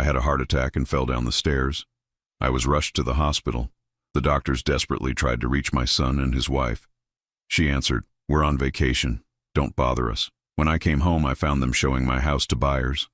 I had a heart attack and fell down the stairs. I was rushed to the hospital. The doctors desperately tried to reach my son and his wife. She answered, "We're on vacation. Don't bother us." When I came home, I found them showing my house to buyers.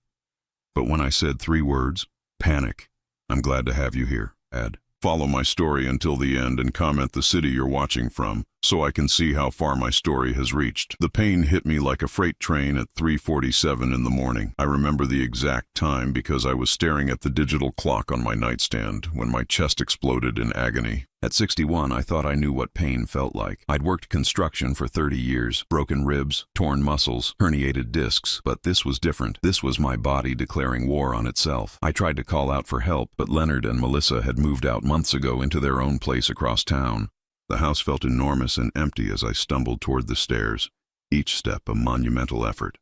But when I said 3 words, panic. "I'm glad to have you here, Ad. Follow my story until the end and comment the city you're watching from, so I can see how far my story has reached." The pain hit me like a freight train at 3:47 in the morning. I remember the exact time because I was staring at the digital clock on my nightstand when my chest exploded in agony. At 61, I thought I knew what pain felt like. I'd worked construction for 30 years, broken ribs, torn muscles, herniated discs, but this was different. This was my body declaring war on itself. I tried to call out for help, but Leonard and Melissa had moved out months ago into their own place across town. The house felt enormous and empty as I stumbled toward the stairs, each step a monumental effort.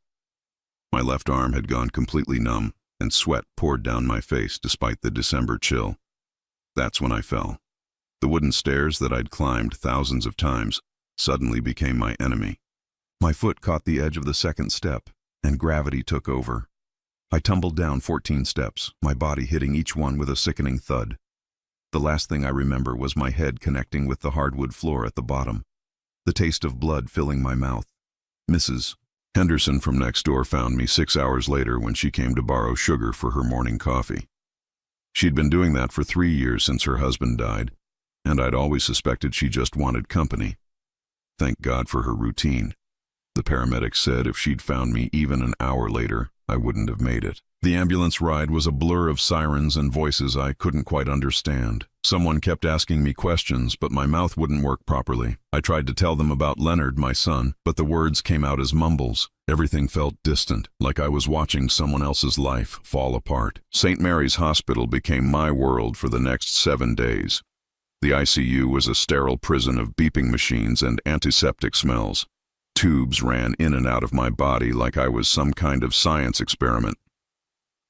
My left arm had gone completely numb, and sweat poured down my face despite the December chill. That's when I fell. The wooden stairs that I'd climbed thousands of times suddenly became my enemy. My foot caught the edge of the second step, and gravity took over. I tumbled down 14 steps, my body hitting each one with a sickening thud. The last thing I remember was my head connecting with the hardwood floor at the bottom, the taste of blood filling my mouth. Mrs. Henderson from next door found me 6 hours later when she came to borrow sugar for her morning coffee. She'd been doing that for 3 years since her husband died, and I'd always suspected she just wanted company. Thank God for her routine. The paramedics said if she'd found me even an hour later, I wouldn't have made it. The ambulance ride was a blur of sirens and voices I couldn't quite understand. Someone kept asking me questions, but my mouth wouldn't work properly. I tried to tell them about Leonard, my son, but the words came out as mumbles. Everything felt distant, like I was watching someone else's life fall apart. St. Mary's Hospital became my world for the next 7 days. The ICU was a sterile prison of beeping machines and antiseptic smells. Tubes ran in and out of my body like I was some kind of science experiment.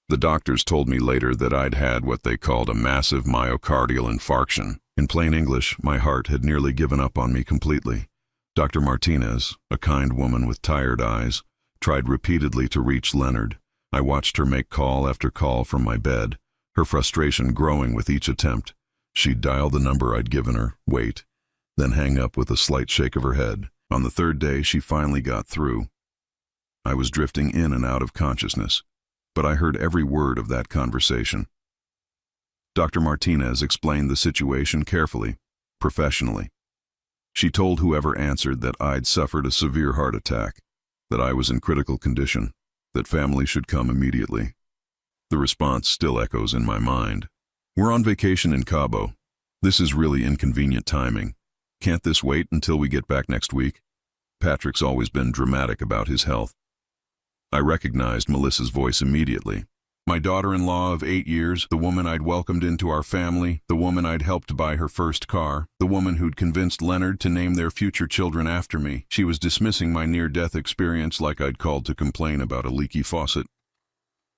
The doctors told me later that I'd had what they called a massive myocardial infarction. In plain English, my heart had nearly given up on me completely. Dr. Martinez, a kind woman with tired eyes, tried repeatedly to reach Leonard. I watched her make call after call from my bed, her frustration growing with each attempt. She'd dial the number I'd given her, wait, then hang up with a slight shake of her head. On the 3rd day, she finally got through. I was drifting in and out of consciousness, but I heard every word of that conversation. Dr. Martinez explained the situation carefully, professionally. She told whoever answered that I'd suffered a severe heart attack, that I was in critical condition, that family should come immediately. The response still echoes in my mind. "We're on vacation in Cabo. This is really inconvenient timing. Can't this wait until we get back next week?" Patrick's always been dramatic about his health. I recognized Melissa's voice immediately. My daughter-in-law of 8 years, the woman I'd welcomed into our family, the woman I'd helped buy her first car, the woman who'd convinced Leonard to name their future children after me. She was dismissing my near-death experience like I'd called to complain about a leaky faucet.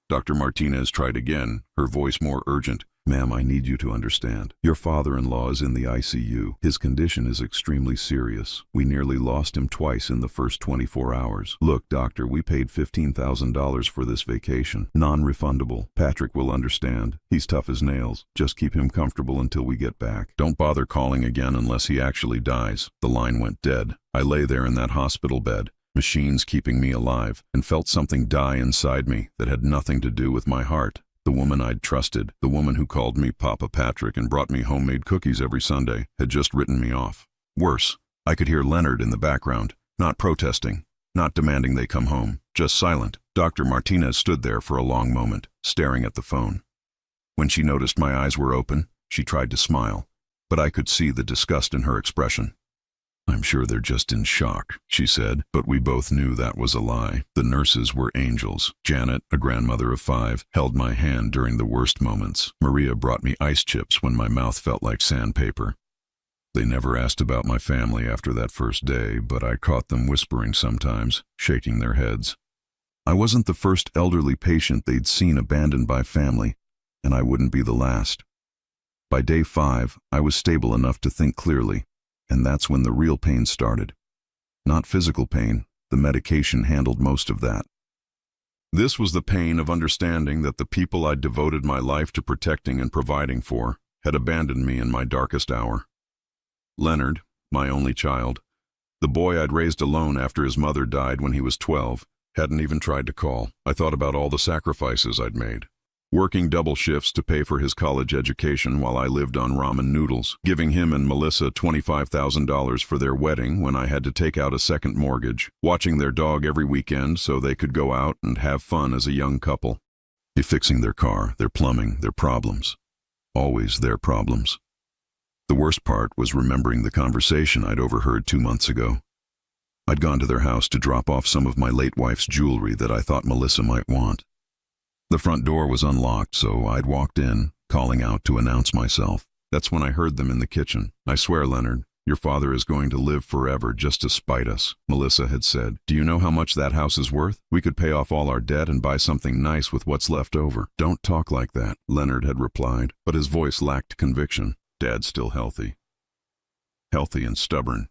Dr. Martinez tried again, her voice more urgent. "Ma'am, I need you to understand. Your father-in-law is in the ICU. His condition is extremely serious. We nearly lost him twice in the first 24 hours. Look, doctor, we paid $15,000 for this vacation. Non-refundable. Patrick will understand. He's tough as nails. Just keep him comfortable until we get back. Don't bother calling again unless he actually dies." The line went dead. I lay there in that hospital bed, machines keeping me alive, and felt something die inside me that had nothing to do with my heart. The woman I'd trusted, the woman who called me Papa Patrick and brought me homemade cookies every Sunday, had just written me off. Worse, I could hear Leonard in the background, not protesting, not demanding they come home, just silent. Dr. Martinez stood there for a long moment, staring at the phone. When she noticed my eyes were open, she tried to smile, but I could see the disgust in her expression. "I'm sure they're just in shock," she said, but we both knew that was a lie. The nurses were angels. Janet, a grandmother of 5, held my hand during the worst moments. Maria brought me ice chips when my mouth felt like sandpaper. They never asked about my family after that first day, but I caught them whispering sometimes, shaking their heads. I wasn't the first elderly patient they'd seen abandoned by family, and I wouldn't be the last. By day 5, I was stable enough to think clearly. And that's when the real pain started. Not physical pain, the medication handled most of that. This was the pain of understanding that the people I'd devoted my life to protecting and providing for had abandoned me in my darkest hour. Leonard, my only child, the boy I'd raised alone after his mother died when he was 12, hadn't even tried to call. I thought about all the sacrifices I'd made. Working double shifts to pay for his college education while I lived on ramen noodles, giving him and Melissa $25,000 for their wedding when I had to take out a second mortgage, watching their dog every weekend so they could go out and have fun as a young couple, fixing their car, their plumbing, their problems. Always their problems. The worst part was remembering the conversation I'd overheard 2 months ago. I'd gone to their house to drop off some of my late wife's jewelry that I thought Melissa might want. The front door was unlocked, so I'd walked in, calling out to announce myself. That's when I heard them in the kitchen. "I swear, Leonard, your father is going to live forever just to spite us," Melissa had said. "Do you know how much that house is worth? We could pay off all our debt and buy something nice with what's left over." "Don't talk like that," Leonard had replied, but his voice lacked conviction. "Dad's still healthy. Healthy and stubborn.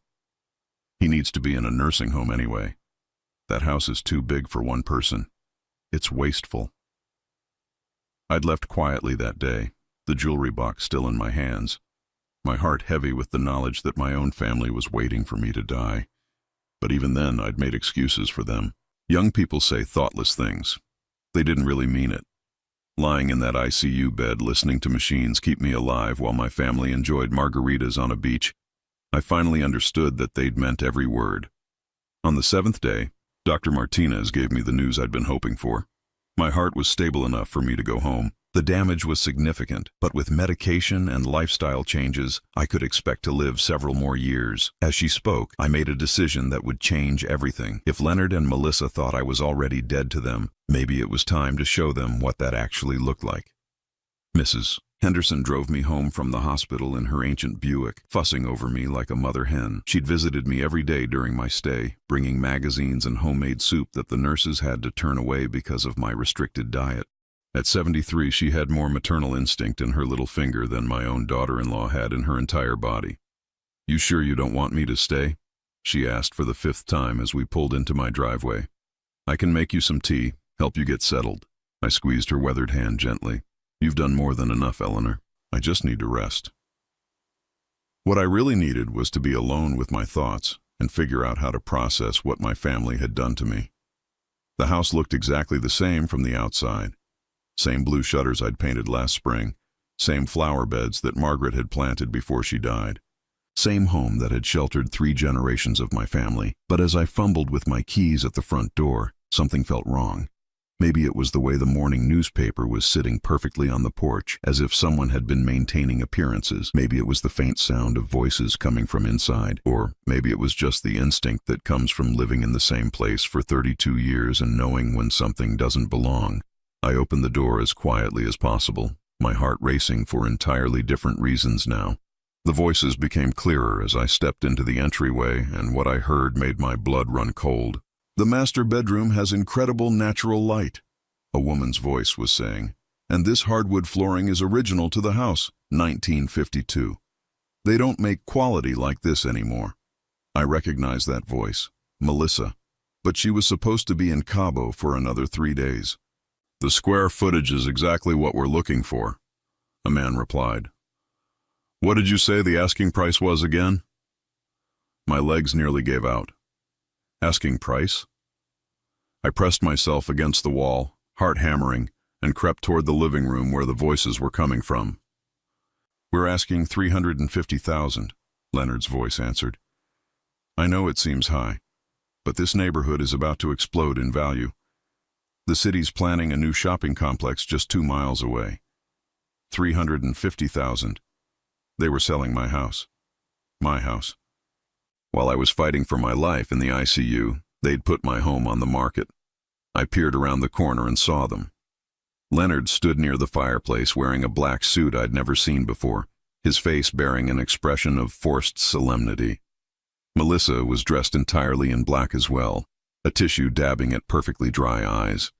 He needs to be in a nursing home anyway. That house is too big for one person. It's wasteful." I'd left quietly that day, the jewelry box still in my hands, my heart heavy with the knowledge that my own family was waiting for me to die. But even then, I'd made excuses for them. Young people say thoughtless things. They didn't really mean it. Lying in that ICU bed listening to machines keep me alive while my family enjoyed margaritas on a beach, I finally understood that they'd meant every word. On the 7th day, Dr. Martinez gave me the news I'd been hoping for. My heart was stable enough for me to go home. The damage was significant, but with medication and lifestyle changes, I could expect to live several more years. As she spoke, I made a decision that would change everything. If Leonard and Melissa thought I was already dead to them, maybe it was time to show them what that actually looked like. Mrs. Henderson drove me home from the hospital in her ancient Buick, fussing over me like a mother hen. She'd visited me every day during my stay, bringing magazines and homemade soup that the nurses had to turn away because of my restricted diet. At 73, she had more maternal instinct in her little finger than my own daughter-in-law had in her entire body. "You sure you don't want me to stay?" she asked for the 5th time as we pulled into my driveway. "I can make you some tea, help you get settled." I squeezed her weathered hand gently. "You've done more than enough, Eleanor. I just need to rest." What I really needed was to be alone with my thoughts and figure out how to process what my family had done to me. The house looked exactly the same from the outside. Same blue shutters I'd painted last spring, same flower beds that Margaret had planted before she died. Same home that had sheltered 3 generations of my family. But as I fumbled with my keys at the front door, something felt wrong. Maybe it was the way the morning newspaper was sitting perfectly on the porch, as if someone had been maintaining appearances. Maybe it was the faint sound of voices coming from inside. Or maybe it was just the instinct that comes from living in the same place for 32 years and knowing when something doesn't belong. I opened the door as quietly as possible, my heart racing for entirely different reasons now. The voices became clearer as I stepped into the entryway, and what I heard made my blood run cold. "The master bedroom has incredible natural light," a woman's voice was saying, "and this hardwood flooring is original to the house, 1952. They don't make quality like this anymore." I recognized that voice, Melissa, but she was supposed to be in Cabo for another 3 days. "The square footage is exactly what we're looking for," a man replied. "What did you say the asking price was again?" My legs nearly gave out. Asking price? I pressed myself against the wall, heart hammering, and crept toward the living room where the voices were coming from. "We're asking $350,000, Leonard's voice answered. "I know it seems high, but this neighborhood is about to explode in value. The city's planning a new shopping complex just 2 miles away. $350,000. They were selling my house. My house. While I was fighting for my life in the ICU, they'd put my home on the market. I peered around the corner and saw them. Leonard stood near the fireplace wearing a black suit I'd never seen before, his face bearing an expression of forced solemnity. Melissa was dressed entirely in black as well, a tissue dabbing at perfectly dry eyes.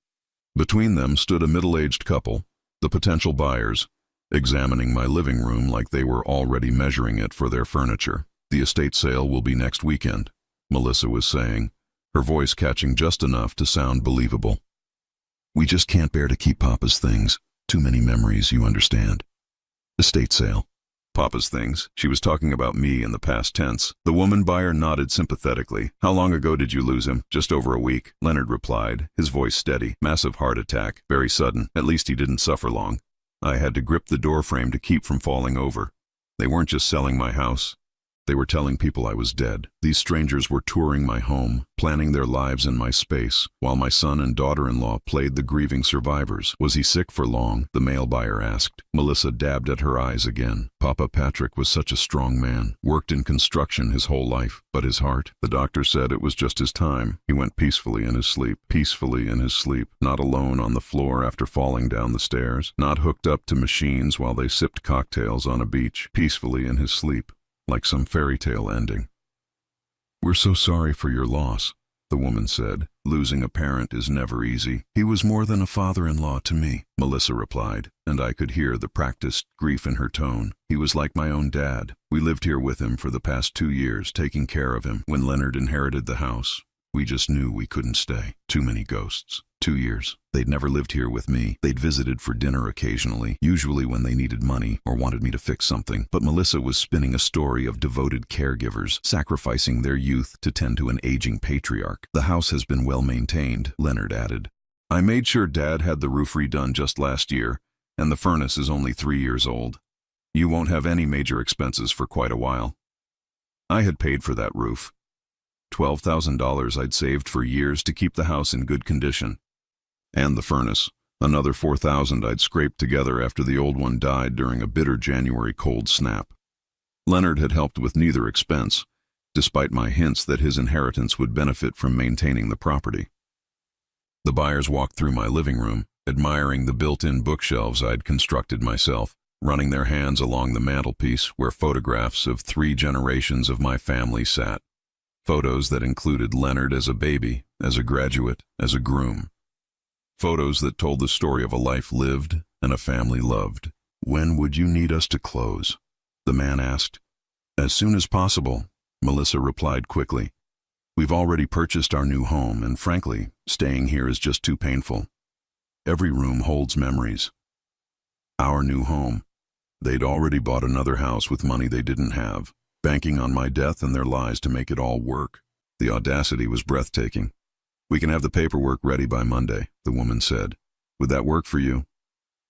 Between them stood a middle-aged couple, the potential buyers, examining my living room like they were already measuring it for their furniture. "The estate sale will be next weekend," Melissa was saying, her voice catching just enough to sound believable. We just can't bear to keep Papa's things. Too many memories, you understand. Estate sale. Papa's things. She was talking about me in the past tense. The woman buyer nodded sympathetically. How long ago did you lose him? Just over a week, Leonard replied, his voice steady. Massive heart attack. Very sudden. At least he didn't suffer long. I had to grip the door frame to keep from falling over. They weren't just selling my house. They were telling people I was dead. These strangers were touring my home, planning their lives in my space, while my son and daughter-in-law played the grieving survivors. Was he sick for long? The mail buyer asked. Melissa dabbed at her eyes again. Papa Patrick was such a strong man, worked in construction his whole life. But his heart? The doctor said it was just his time. He went peacefully in his sleep. Peacefully in his sleep. Not alone on the floor after falling down the stairs. Not hooked up to machines while they sipped cocktails on a beach. Peacefully in his sleep. Like some fairy tale ending. We're so sorry for your loss, the woman said. Losing a parent is never easy. He was more than a father-in-law to me, Melissa replied, and I could hear the practiced grief in her tone. He was like my own dad. We lived here with him for the past 2 years, taking care of him. When Leonard inherited the house, we just knew we couldn't stay. Too many ghosts. 2 years. They'd never lived here with me. They'd visited for dinner occasionally, usually when they needed money or wanted me to fix something. But Melissa was spinning a story of devoted caregivers, sacrificing their youth to tend to an aging patriarch. The house has been well maintained, Leonard added. I made sure Dad had the roof redone just last year, and the furnace is only 3 years old. You won't have any major expenses for quite a while. I had paid for that roof. $12,000 I'd saved for years to keep the house in good condition. And the furnace. Another $4,000 I'd scraped together after the old one died during a bitter January cold snap. Leonard had helped with neither expense, despite my hints that his inheritance would benefit from maintaining the property. The buyers walked through my living room, admiring the built-in bookshelves I'd constructed myself, running their hands along the mantelpiece where photographs of 3 generations of my family sat. Photos that included Leonard as a baby, as a graduate, as a groom. Photos that told the story of a life lived and a family loved. When would you need us to close? The man asked. As soon as possible, Melissa replied quickly. We've already purchased our new home, and frankly, staying here is just too painful. Every room holds memories. Our new home. They'd already bought another house with money they didn't have, banking on my death and their lies to make it all work. The audacity was breathtaking. We can have the paperwork ready by Monday, the woman said. Would that work for you?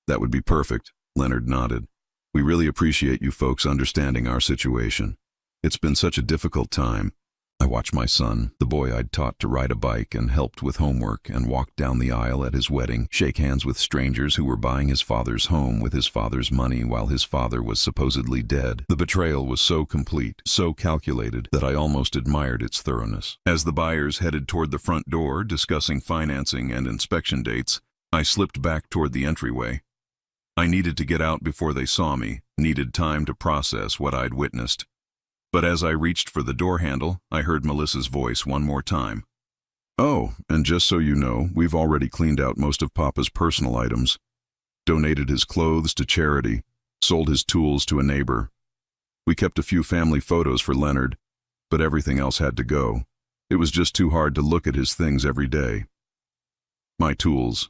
That would be perfect, Leonard nodded. We really appreciate you folks understanding our situation. It's been such a difficult time. I watched my son, the boy I'd taught to ride a bike and helped with homework, and walked down the aisle at his wedding, shake hands with strangers who were buying his father's home with his father's money while his father was supposedly dead. The betrayal was so complete, so calculated, that I almost admired its thoroughness. As the buyers headed toward the front door, discussing financing and inspection dates, I slipped back toward the entryway. I needed to get out before they saw me, needed time to process what I'd witnessed. But as I reached for the door handle, I heard Melissa's voice one more time. Oh, and just so you know, we've already cleaned out most of Papa's personal items, donated his clothes to charity, sold his tools to a neighbor. We kept a few family photos for Leonard, but everything else had to go. It was just too hard to look at his things every day. My tools.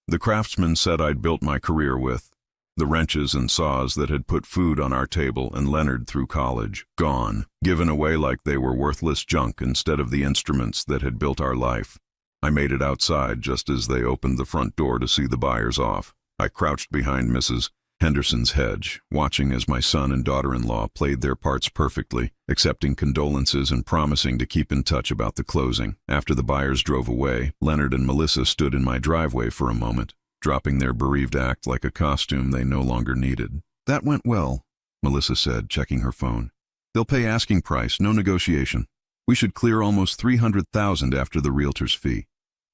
The craftsman said I'd built my career with. The wrenches and saws that had put food on our table and Leonard through college. Gone. Given away like they were worthless junk instead of the instruments that had built our life. I made it outside just as they opened the front door to see the buyers off. I crouched behind Mrs. Henderson's hedge, watching as my son and daughter-in-law played their parts perfectly, accepting condolences and promising to keep in touch about the closing. After the buyers drove away, Leonard and Melissa stood in my driveway for a moment, dropping their bereaved act like a costume they no longer needed. That went well, Melissa said, checking her phone. They'll pay asking price, no negotiation. We should clear almost $300,000 after the realtor's fee.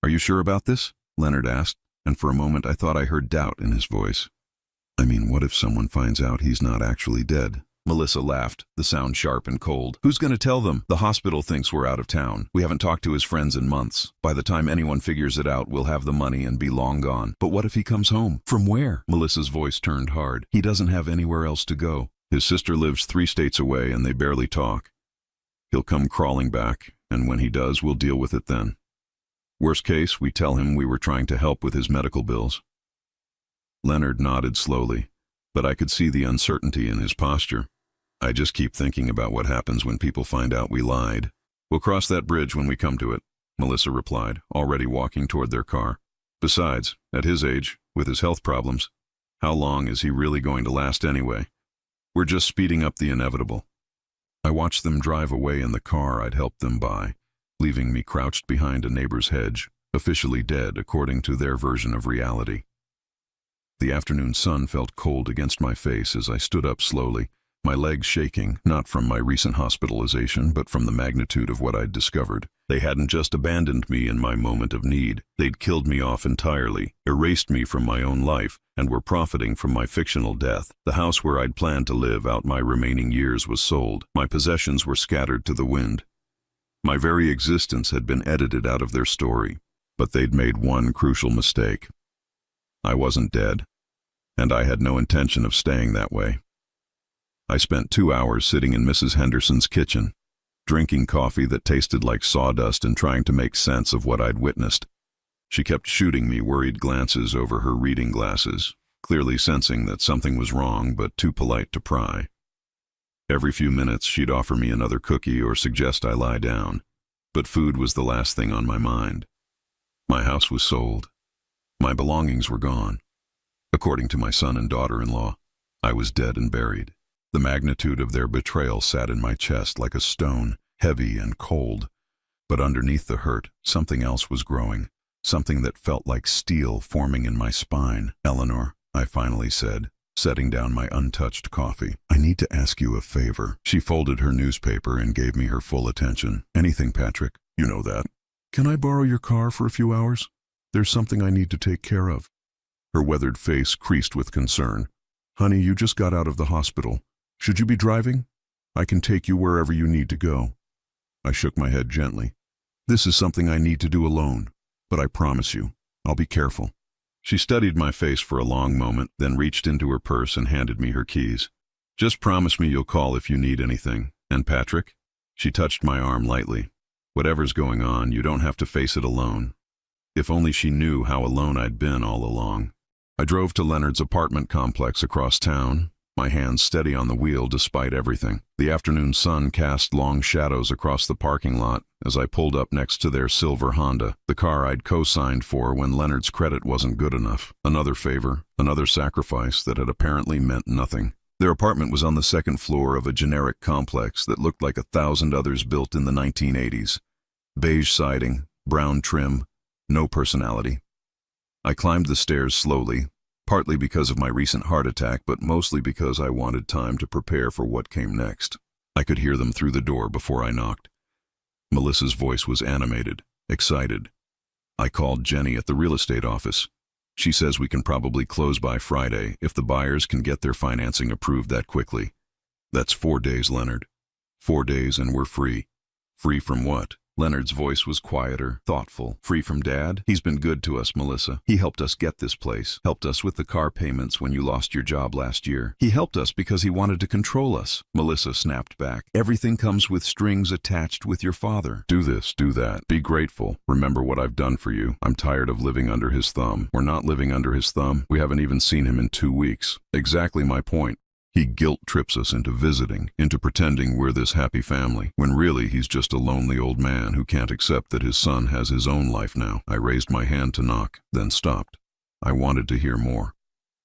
Are you sure about this? Leonard asked, and for a moment I thought I heard doubt in his voice. I mean, what if someone finds out he's not actually dead? Melissa laughed, the sound sharp and cold. Who's going to tell them? The hospital thinks we're out of town. We haven't talked to his friends in months. By the time anyone figures it out, we'll have the money and be long gone. But what if he comes home? From where? Melissa's voice turned hard. He doesn't have anywhere else to go. His sister lives 3 states away and they barely talk. He'll come crawling back, and when he does, we'll deal with it then. Worst case, we tell him we were trying to help with his medical bills. Leonard nodded slowly, but I could see the uncertainty in his posture. I just keep thinking about what happens when people find out we lied. We'll cross that bridge when we come to it, Melissa replied, already walking toward their car. Besides, at his age, with his health problems, how long is he really going to last anyway? We're just speeding up the inevitable. I watched them drive away in the car I'd helped them buy, leaving me crouched behind a neighbor's hedge, officially dead according to their version of reality. The afternoon sun felt cold against my face as I stood up slowly, my legs shaking, not from my recent hospitalization, but from the magnitude of what I'd discovered. They hadn't just abandoned me in my moment of need. They'd killed me off entirely, erased me from my own life, and were profiting from my fictional death. The house where I'd planned to live out my remaining years was sold. My possessions were scattered to the wind. My very existence had been edited out of their story, but they'd made one crucial mistake. I wasn't dead, and I had no intention of staying that way. I spent 2 hours sitting in Mrs. Henderson's kitchen, drinking coffee that tasted like sawdust and trying to make sense of what I'd witnessed. She kept shooting me worried glances over her reading glasses, clearly sensing that something was wrong but too polite to pry. Every few minutes she'd offer me another cookie or suggest I lie down, but food was the last thing on my mind. My house was sold. My belongings were gone. According to my son and daughter-in-law, I was dead and buried. The magnitude of their betrayal sat in my chest like a stone, heavy and cold. But underneath the hurt, something else was growing, something that felt like steel forming in my spine. "Eleanor," I finally said, setting down my untouched coffee, "I need to ask you a favor." She folded her newspaper and gave me her full attention. "Anything, Patrick. You know that. Can I borrow your car for a few hours? There's something I need to take care of." Her weathered face creased with concern. "Honey, you just got out of the hospital. Should you be driving? I can take you wherever you need to go." I shook my head gently. "This is something I need to do alone, but I promise you, I'll be careful." She studied my face for a long moment, then reached into her purse and handed me her keys. "Just promise me you'll call if you need anything. And Patrick?" She touched my arm lightly. "Whatever's going on, you don't have to face it alone." If only she knew how alone I'd been all along. I drove to Leonard's apartment complex across town, my hands steady on the wheel despite everything. The afternoon sun cast long shadows across the parking lot as I pulled up next to their silver Honda, the car I'd co-signed for when Leonard's credit wasn't good enough. Another favor, another sacrifice that had apparently meant nothing. Their apartment was on the second floor of a generic complex that looked like 1,000 others built in the 1980s. Beige siding, brown trim, no personality. I climbed the stairs slowly, partly because of my recent heart attack, but mostly because I wanted time to prepare for what came next. I could hear them through the door before I knocked. Melissa's voice was animated, excited. "I called Jenny at the real estate office. She says we can probably close by Friday if the buyers can get their financing approved that quickly. That's 4 days, Leonard. 4 days and we're free." "Free from what?" Leonard's voice was quieter, thoughtful. "Free from Dad? He's been good to us, Melissa. He helped us get this place, helped us with the car payments when you lost your job last year. He helped us because he wanted to control us." Melissa snapped back. "Everything comes with strings attached with your father. Do this, do that. Be grateful. Remember what I've done for you. I'm tired of living under his thumb." "We're not living under his thumb. We haven't even seen him in 2 weeks. Exactly my point. He guilt trips us into visiting, into pretending we're this happy family, when really he's just a lonely old man who can't accept that his son has his own life now." I raised my hand to knock, then stopped. I wanted to hear more.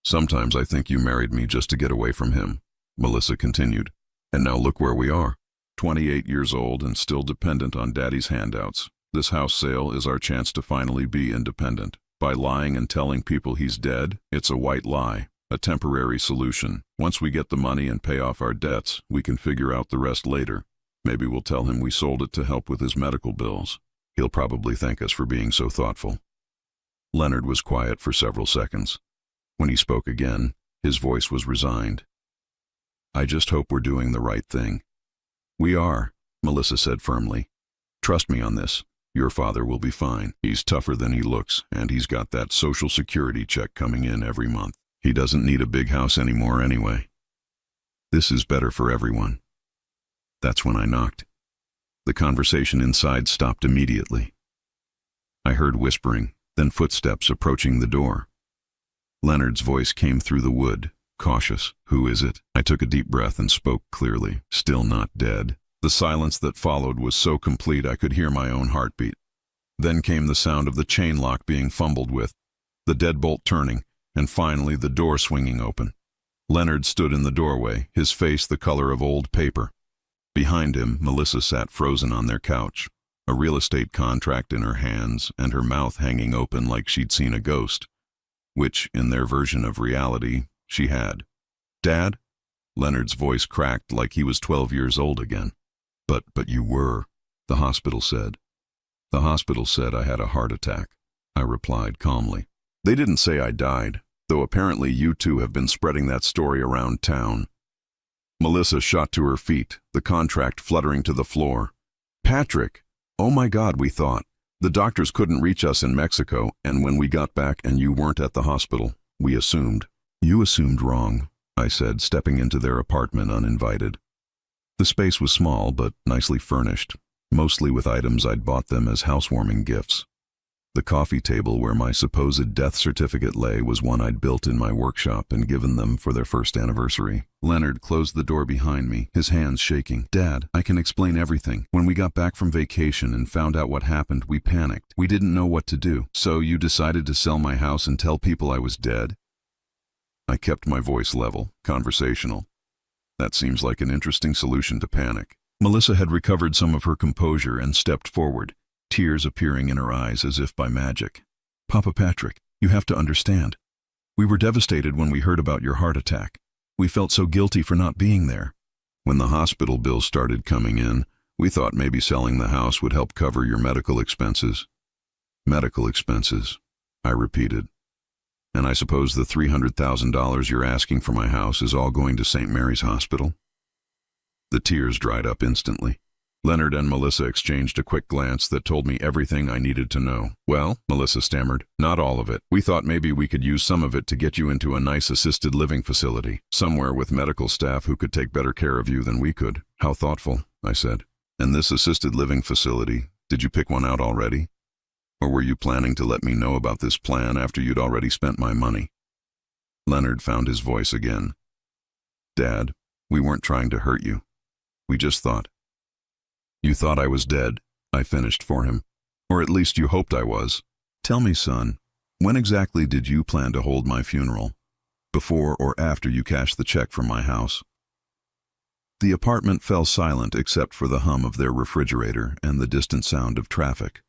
"Sometimes I think you married me just to get away from him," Melissa continued. "And now look where we are. 28 years old and still dependent on Daddy's handouts. This house sale is our chance to finally be independent. By lying and telling people he's dead, it's a white lie. A temporary solution. Once we get the money and pay off our debts, we can figure out the rest later. Maybe we'll tell him we sold it to help with his medical bills. He'll probably thank us for being so thoughtful." Leonard was quiet for several seconds. When he spoke again, his voice was resigned. "I just hope we're doing the right thing." "We are," Melissa said firmly. "Trust me on this. Your father will be fine. He's tougher than he looks, and he's got that Social Security check coming in every month. He doesn't need a big house anymore anyway. This is better for everyone." That's when I knocked. The conversation inside stopped immediately. I heard whispering, then footsteps approaching the door. Leonard's voice came through the wood, cautious. "Who is it?" I took a deep breath and spoke clearly. "Still not dead." The silence that followed was so complete I could hear my own heartbeat. Then came the sound of the chain lock being fumbled with, the deadbolt turning, and finally the door swinging open. Leonard stood in the doorway, his face the color of old paper. Behind him, Melissa sat frozen on their couch, a real estate contract in her hands and her mouth hanging open like she'd seen a ghost, which, in their version of reality, she had. "Dad?" Leonard's voice cracked like he was 12 years old again. But you were," the hospital said. "The hospital said I had a heart attack," I replied calmly. "They didn't say I died, though apparently you two have been spreading that story around town." Melissa shot to her feet, the contract fluttering to the floor. "Patrick! Oh my God, we thought. The doctors couldn't reach us in Mexico, and when we got back and you weren't at the hospital, we assumed." "You assumed wrong," I said, stepping into their apartment uninvited. The space was small but nicely furnished, mostly with items I'd bought them as housewarming gifts. The coffee table where my supposed death certificate lay was one I'd built in my workshop and given them for their first anniversary. Leonard closed the door behind me, his hands shaking. "Dad, I can explain everything. When we got back from vacation and found out what happened, we panicked. We didn't know what to do. So you decided to sell my house and tell people I was dead?" I kept my voice level, conversational. "That seems like an interesting solution to panic." Melissa had recovered some of her composure and stepped forward, tears appearing in her eyes as if by magic. "Papa Patrick, you have to understand. We were devastated when we heard about your heart attack. We felt so guilty for not being there. When the hospital bills started coming in, we thought maybe selling the house would help cover your medical expenses." "Medical expenses," I repeated. "And I suppose the $300,000 you're asking for my house is all going to St. Mary's Hospital?" The tears dried up instantly. Leonard and Melissa exchanged a quick glance that told me everything I needed to know. "Well," Melissa stammered, "not all of it. We thought maybe we could use some of it to get you into a nice assisted living facility, somewhere with medical staff who could take better care of you than we could." "How thoughtful," I said. "And this assisted living facility, did you pick one out already? Or were you planning to let me know about this plan after you'd already spent my money?" Leonard found his voice again. "Dad, we weren't trying to hurt you. We just thought." "You thought I was dead," I finished for him. "Or at least you hoped I was. Tell me, son, when exactly did you plan to hold my funeral? Before or after you cashed the check from my house?" The apartment fell silent except for the hum of their refrigerator and the distant sound of traffic.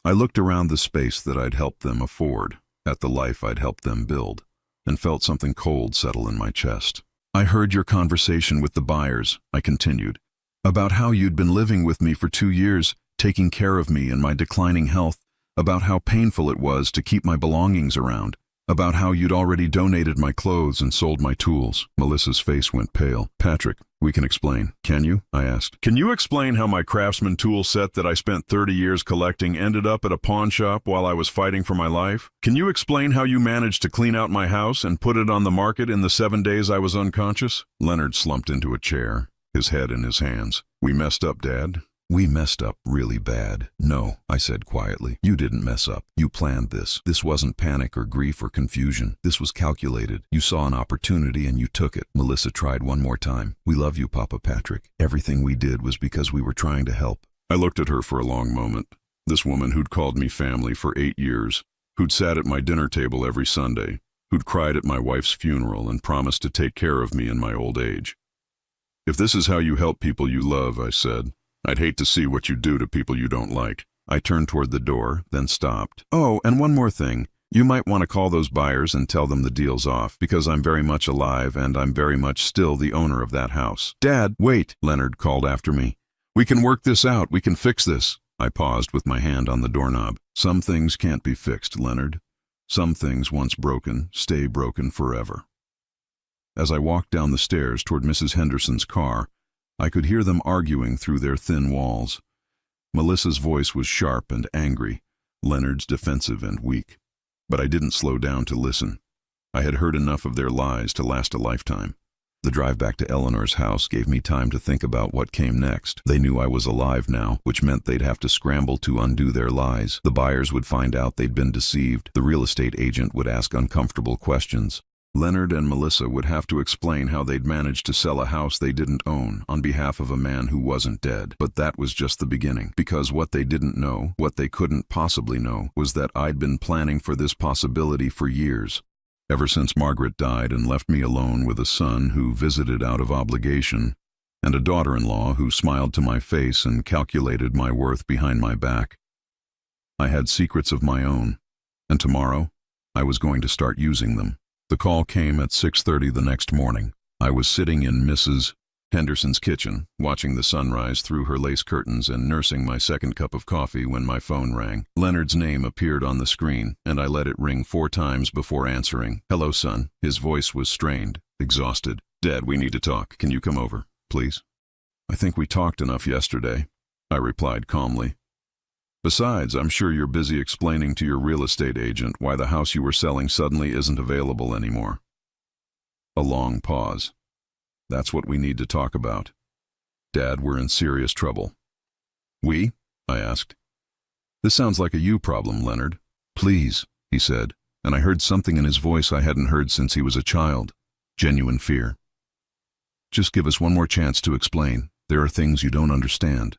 I looked around the space that I'd helped them afford, at the life I'd helped them build, and felt something cold settle in my chest. "I heard your conversation with the buyers," I continued, "about how you'd been living with me for 2 years, taking care of me and my declining health, about how painful it was to keep my belongings around, about how you'd already donated my clothes and sold my tools." Melissa's face went pale. "Patrick, we can explain. Can you?" I asked. "Can you explain how my Craftsman tool set that I spent 30 years collecting ended up at a pawn shop while I was fighting for my life? Can you explain how you managed to clean out my house and put it on the market in the 7 days I was unconscious?" Leonard slumped into a chair, his head in his hands. "We messed up, Dad. We messed up really bad." "No," I said quietly. "You didn't mess up. You planned this. This wasn't panic or grief or confusion. This was calculated. You saw an opportunity and you took it." Melissa tried one more time. "We love you, Papa Patrick. Everything we did was because we were trying to help." I looked at her for a long moment. This woman who'd called me family for 8 years, who'd sat at my dinner table every Sunday, who'd cried at my wife's funeral and promised to take care of me in my old age. "If this is how you help people you love," I said, "I'd hate to see what you do to people you don't like." I turned toward the door, then stopped. "Oh, and one more thing. You might want to call those buyers and tell them the deal's off, because I'm very much alive and I'm very much still the owner of that house." "Dad, wait," Leonard called after me. "We can work this out. We can fix this." I paused with my hand on the doorknob. "Some things can't be fixed, Leonard. Some things once broken stay broken forever." As I walked down the stairs toward Mrs. Henderson's car, I could hear them arguing through their thin walls. Melissa's voice was sharp and angry, Leonard's defensive and weak. But I didn't slow down to listen. I had heard enough of their lies to last a lifetime. The drive back to Eleanor's house gave me time to think about what came next. They knew I was alive now, which meant they'd have to scramble to undo their lies. The buyers would find out they'd been deceived. The real estate agent would ask uncomfortable questions. Leonard and Melissa would have to explain how they'd managed to sell a house they didn't own on behalf of a man who wasn't dead. But that was just the beginning, because what they didn't know, what they couldn't possibly know, was that I'd been planning for this possibility for years. Ever since Margaret died and left me alone with a son who visited out of obligation, and a daughter-in-law who smiled to my face and calculated my worth behind my back. I had secrets of my own, and tomorrow I was going to start using them. The call came at 6:30 the next morning. I was sitting in Mrs. Henderson's kitchen, watching the sunrise through her lace curtains and nursing my second cup of coffee when my phone rang. Leonard's name appeared on the screen, and I let it ring 4 times before answering. "Hello, son." His voice was strained, exhausted. "Dad, we need to talk. Can you come over, please?" "I think we talked enough yesterday," I replied calmly. "Besides, I'm sure you're busy explaining to your real estate agent why the house you were selling suddenly isn't available anymore." A long pause. "That's what we need to talk about. Dad, we're in serious trouble." "We?" I asked. "This sounds like a you problem, Leonard." "Please," he said, and I heard something in his voice I hadn't heard since he was a child. Genuine fear. "Just give us one more chance to explain. There are things you don't understand."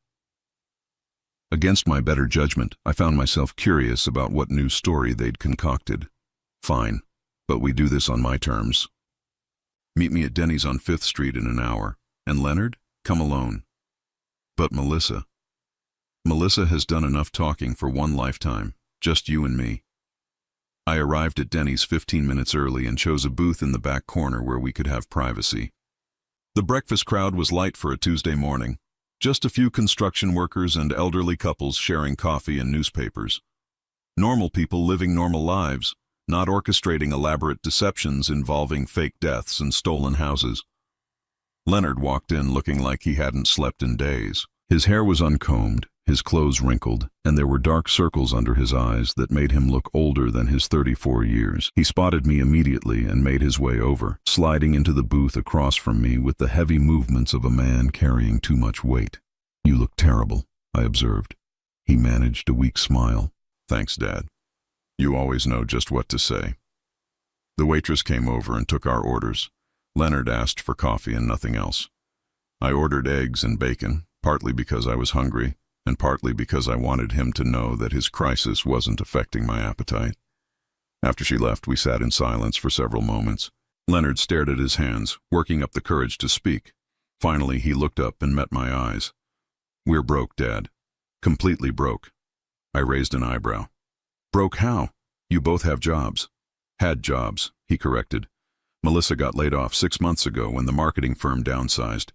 Against my better judgment, I found myself curious about what new story they'd concocted. "Fine, but we do this on my terms. Meet me at Denny's on 5th Street in an hour. And Leonard, come alone." "But Melissa." "Melissa has done enough talking for one lifetime, just you and me." I arrived at Denny's 15 minutes early and chose a booth in the back corner where we could have privacy. The breakfast crowd was light for a Tuesday morning. Just a few construction workers and elderly couples sharing coffee and newspapers. Normal people living normal lives, not orchestrating elaborate deceptions involving fake deaths and stolen houses. Leonard walked in looking like he hadn't slept in days. His hair was uncombed, his clothes wrinkled, and there were dark circles under his eyes that made him look older than his 34 years. He spotted me immediately and made his way over, sliding into the booth across from me with the heavy movements of a man carrying too much weight. "You look terrible," I observed. He managed a weak smile. "Thanks, Dad. You always know just what to say." The waitress came over and took our orders. Leonard asked for coffee and nothing else. I ordered eggs and bacon, partly because I was hungry, and partly because I wanted him to know that his crisis wasn't affecting my appetite. After she left, we sat in silence for several moments. Leonard stared at his hands, working up the courage to speak. Finally, he looked up and met my eyes. "We're broke, Dad. Completely broke." I raised an eyebrow. "Broke how? You both have jobs." "Had jobs," he corrected. "Melissa got laid off 6 months ago when the marketing firm downsized.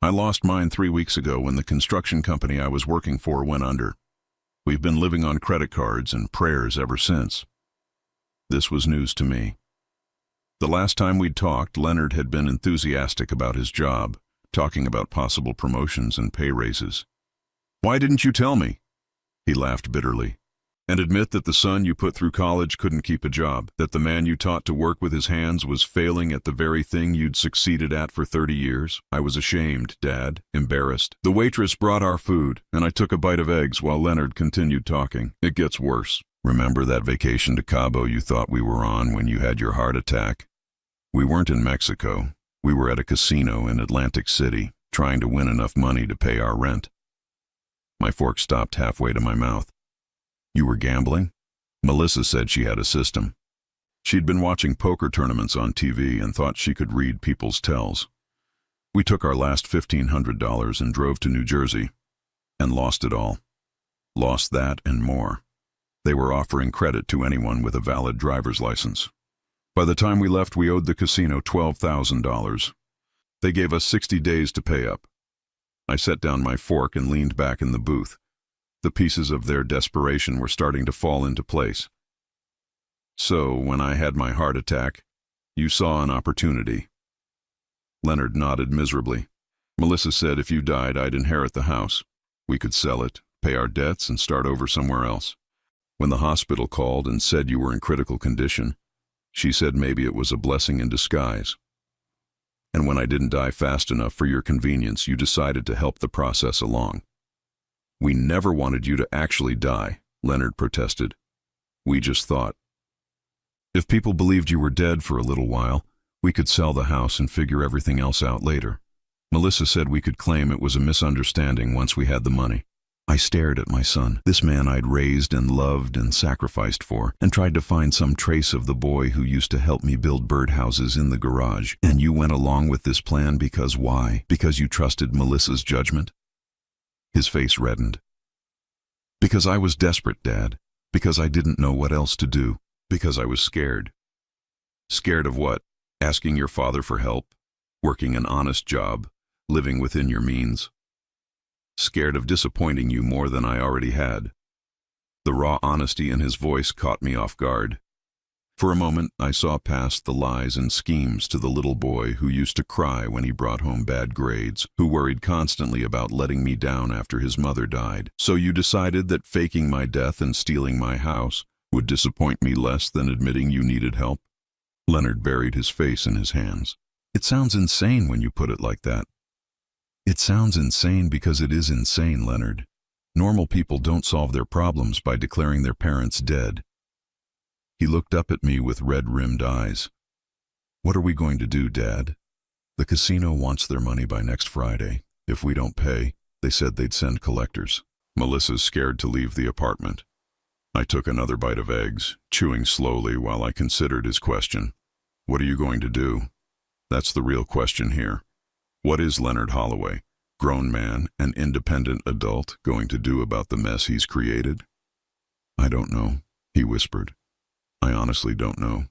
I lost mine 3 weeks ago when the construction company I was working for went under. We've been living on credit cards and prayers ever since." This was news to me. The last time we'd talked, Leonard had been enthusiastic about his job, talking about possible promotions and pay raises. "Why didn't you tell me?" He laughed bitterly. "And admit that the son you put through college couldn't keep a job, that the man you taught to work with his hands was failing at the very thing you'd succeeded at for 30 years? I was ashamed, Dad, embarrassed. The waitress brought our food, and I took a bite of eggs while Leonard continued talking. It gets worse. Remember that vacation to Cabo you thought we were on when you had your heart attack? We weren't in Mexico. We were at a casino in Atlantic City, trying to win enough money to pay our rent." My fork stopped halfway to my mouth. "You were gambling?" Melissa said she had a system. She'd been watching poker tournaments on TV and thought she could read people's tells. "We took our last $1,500 and drove to New Jersey, and lost it all. Lost that and more. They were offering credit to anyone with a valid driver's license. By the time we left, we owed the casino $12,000. They gave us 60 days to pay up." I set down my fork and leaned back in the booth. The pieces of their desperation were starting to fall into place. "So, when I had my heart attack, you saw an opportunity." Leonard nodded miserably. "Melissa said if you died, I'd inherit the house. We could sell it, pay our debts, and start over somewhere else. When the hospital called and said you were in critical condition, she said maybe it was a blessing in disguise." And when I didn't die fast enough for your convenience, you decided to help the process along. We never wanted you to actually die, Leonard protested. We just thought, if people believed you were dead for a little while, we could sell the house and figure everything else out later. Melissa said we could claim it was a misunderstanding once we had the money. I stared at my son, this man I'd raised and loved and sacrificed for, and tried to find some trace of the boy who used to help me build birdhouses in the garage. And you went along with this plan because why? Because you trusted Melissa's judgment? His face reddened. Because I was desperate, Dad. Because I didn't know what else to do. Because I was scared. Scared of what? Asking your father for help? Working an honest job? Living within your means? Scared of disappointing you more than I already had. The raw honesty in his voice caught me off guard. For a moment, I saw past the lies and schemes to the little boy who used to cry when he brought home bad grades, who worried constantly about letting me down after his mother died. So you decided that faking my death and stealing my house would disappoint me less than admitting you needed help? Leonard buried his face in his hands. It sounds insane when you put it like that. It sounds insane because it is insane, Leonard. Normal people don't solve their problems by declaring their parents dead. He looked up at me with red-rimmed eyes. What are we going to do, Dad? The casino wants their money by next Friday. If we don't pay, they said they'd send collectors. Melissa's scared to leave the apartment. I took another bite of eggs, chewing slowly while I considered his question. What are you going to do? That's the real question here. What is Leonard Holloway, grown man, an independent adult, going to do about the mess he's created? I don't know, he whispered. I honestly don't know.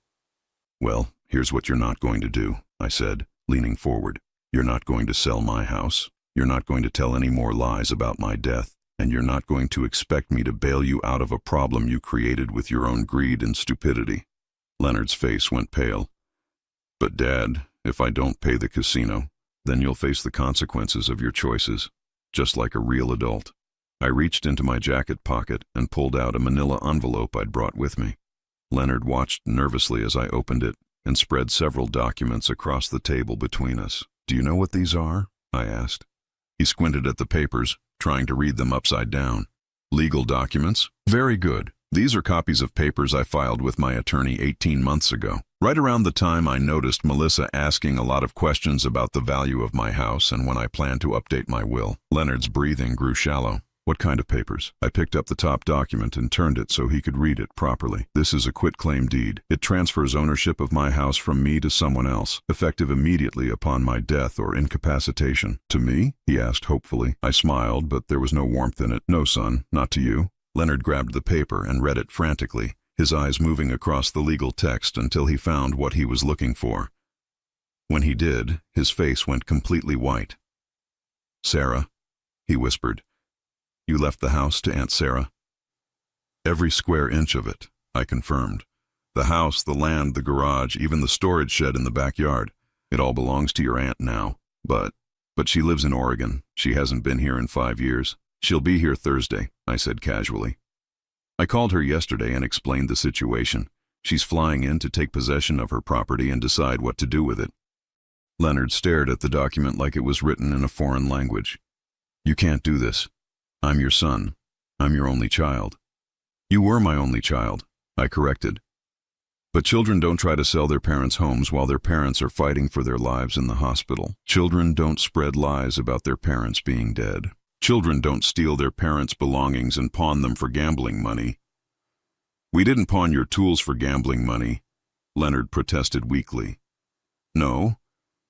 Well, here's what you're not going to do, I said, leaning forward. You're not going to sell my house. You're not going to tell any more lies about my death. And you're not going to expect me to bail you out of a problem you created with your own greed and stupidity. Leonard's face went pale. But Dad, if I don't pay the casino, then you'll face the consequences of your choices, just like a real adult. I reached into my jacket pocket and pulled out a manila envelope I'd brought with me. Leonard watched nervously as I opened it and spread several documents across the table between us. Do you know what these are? I asked. He squinted at the papers, trying to read them upside down. Legal documents? Very good. These are copies of papers I filed with my attorney 18 months ago. Right around the time I noticed Melissa asking a lot of questions about the value of my house and when I planned to update my will. Leonard's breathing grew shallow. What kind of papers? I picked up the top document and turned it so he could read it properly. This is a quitclaim deed. It transfers ownership of my house from me to someone else, effective immediately upon my death or incapacitation. To me? He asked hopefully. I smiled, but there was no warmth in it. No, son, not to you. Leonard grabbed the paper and read it frantically, his eyes moving across the legal text until he found what he was looking for. When he did, his face went completely white. Sarah, he whispered. You left the house to Aunt Sarah? Every square inch of it, I confirmed. The house, the land, the garage, even the storage shed in the backyard. It all belongs to your aunt now. But she lives in Oregon. She hasn't been here in 5 years. She'll be here Thursday, I said casually. I called her yesterday and explained the situation. She's flying in to take possession of her property and decide what to do with it. Leonard stared at the document like it was written in a foreign language. You can't do this. I'm your son. I'm your only child. You were my only child, I corrected. But children don't try to sell their parents' homes while their parents are fighting for their lives in the hospital. Children don't spread lies about their parents being dead. Children don't steal their parents' belongings and pawn them for gambling money. We didn't pawn your tools for gambling money, Leonard protested weakly. No?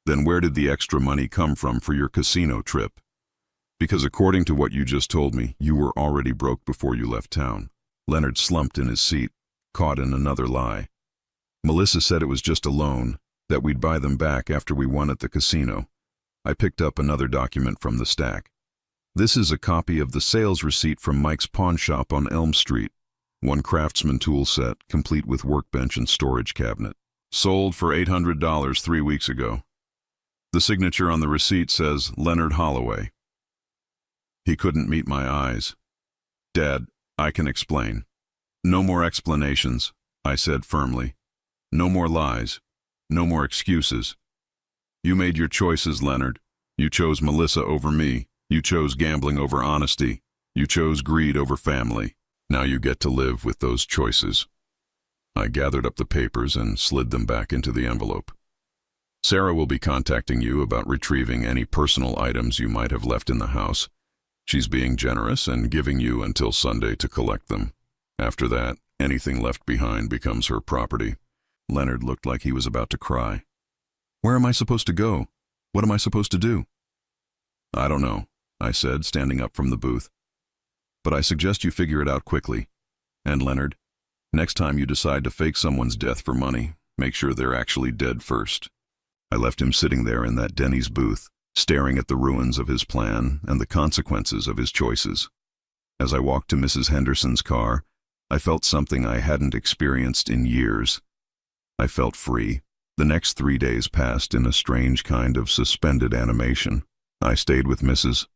Then where did the extra money come from for your casino trip? Because according to what you just told me, you were already broke before you left town. Leonard slumped in his seat, caught in another lie. Melissa said it was just a loan, that we'd buy them back after we won at the casino. I picked up another document from the stack. This is a copy of the sales receipt from Mike's pawn shop on Elm Street. One Craftsman tool set, complete with workbench and storage cabinet. Sold for $800 3 weeks ago. The signature on the receipt says Leonard Holloway. He couldn't meet my eyes. Dad, I can explain. No more explanations, I said firmly. No more lies. No more excuses. You made your choices, Leonard. You chose Melissa over me. You chose gambling over honesty. You chose greed over family. Now you get to live with those choices. I gathered up the papers and slid them back into the envelope. Sarah will be contacting you about retrieving any personal items you might have left in the house. She's being generous and giving you until Sunday to collect them. After that, anything left behind becomes her property. Leonard looked like he was about to cry. Where am I supposed to go? What am I supposed to do? I don't know, I said, standing up from the booth. But I suggest you figure it out quickly. And Leonard, next time you decide to fake someone's death for money, make sure they're actually dead first. I left him sitting there in that Denny's booth, staring at the ruins of his plan and the consequences of his choices. As I walked to Mrs. Henderson's car, I felt something I hadn't experienced in years. I felt free. The next 3 days passed in a strange kind of suspended animation. I stayed with Mrs.